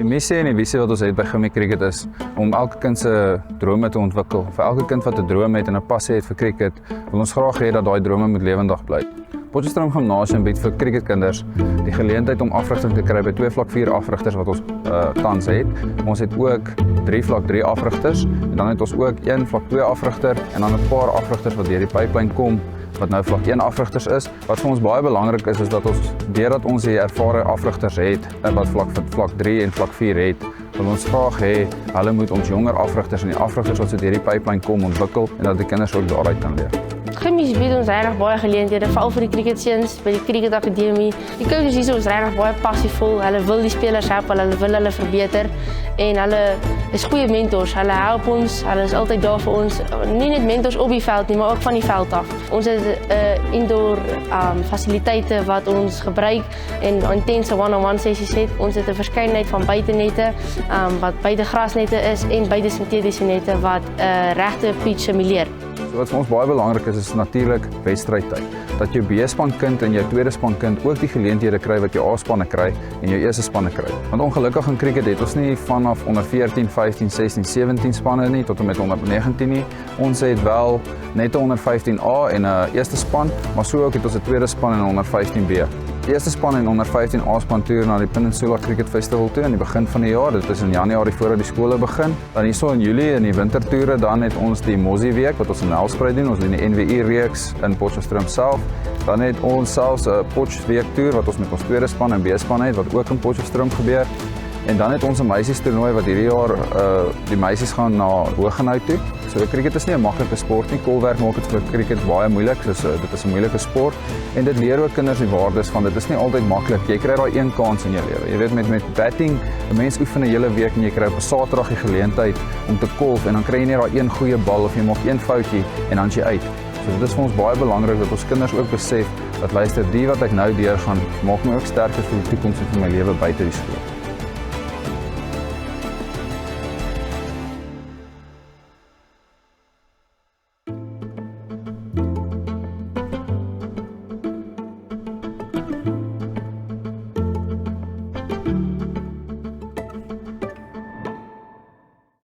Die missie en die visie wat ons het by Gimmie Cricket is om elke kind se drome te ontwikkel. Vir elke kind wat 'n droom het en 'n passie het vir cricket, wil ons graag hê dat daai drome moet lewendig bly. Potchefstroom Gimnasium bied vir cricketkinders die geleentheid om afrigting te kry by 2 vlak 4 afrigters wat ons tans het. Ons het ook 3 vlak 3 afrigters en dan het ons ook 1 vlak 2 afrigter en dan 'n paar afrigters wat deur die pipeline kom wat nou vlak 1 afrigters is. Wat vir ons baie belangrik is dat ons, deurdat ons die ervare afrigters het wat vlak 3 en vlak 4 het, wil ons graag hê hulle moet ons jonger afrigters en die afrigters wat so deur die pipeline kom ontwikkel en dat die kinders ook daaruit kan leer. Gimmies bied ons regtig baie geleenthede, veral vir die cricketseuns by die Cricket Akademie. Die coaches hier is regtig baie passievol. Hulle wil die spelers help, hulle wil hulle verbeter en hulle is goeie mentors. Hulle help ons, hulle is altyd daar vir ons. Nie net mentors op die veld nie, maar ook van die veld af. Ons het indoor fasiliteite wat ons gebruik en intense one-on-one sessies het. Ons het 'n verskeidenheid van buitenette wat buite grasnette is en buite sintetiese nette wat regte pitch simuleer. Wat vir ons baie belangrik is natuurlik wedstrydtyd. Dat jou B-span kind en jou tweede span kind ook die geleenthede kry wat jou A-spanne kry en jou eerste spanne kry. Want ongelukkig in cricket het ons nie vanaf onder 14, 15, 16, 17 spanne nie tot en met onder 19 nie. Ons het wel net 'n onder 15A en 'n eerste span, maar so ook het ons 'n tweede span en 'n onder 15B. Die eerste span en onder 15 A-span toer na die Peninsula Cricket Festival toe aan die begin van die jaar. Dit is in Januarie voordat die skole begin. Dan hierso in Julie in die wintertoere, dan het ons die Mossie week wat ons in Nelspruit doen. Ons doen die NWI reeks in Potchefstroom self. Dan het ons selfs 'n Potch week toer wat ons met ons tweede span en B-span het wat ook in Potchefstroom gebeur. En dan het ons 'n meisies toernooi wat hierdie jaar die meisies gaan na Hoëgenhout toe. So cricket is nie 'n maklike sport nie. Kolwerk maak dit vir cricket baie moeilik. So dit is 'n moeilike sport en dit leer ook kinders die waardes van dit is nie altyd maklik. Jy kry daai een kans in jou lewe. Jy weet met batting, 'n mens oefen 'n hele week en jy kry op 'n Saterdag die geleentheid om te kolf en dan kry jy net daai een goeie bal of jy maak een foutjie en dan is jy uit. So dit is vir ons baie belangrik dat ons kinders ook besef dat luister, die wat ek nou deurgaan, maak my ook sterker vir die toekoms en vir my lewe buite die skool.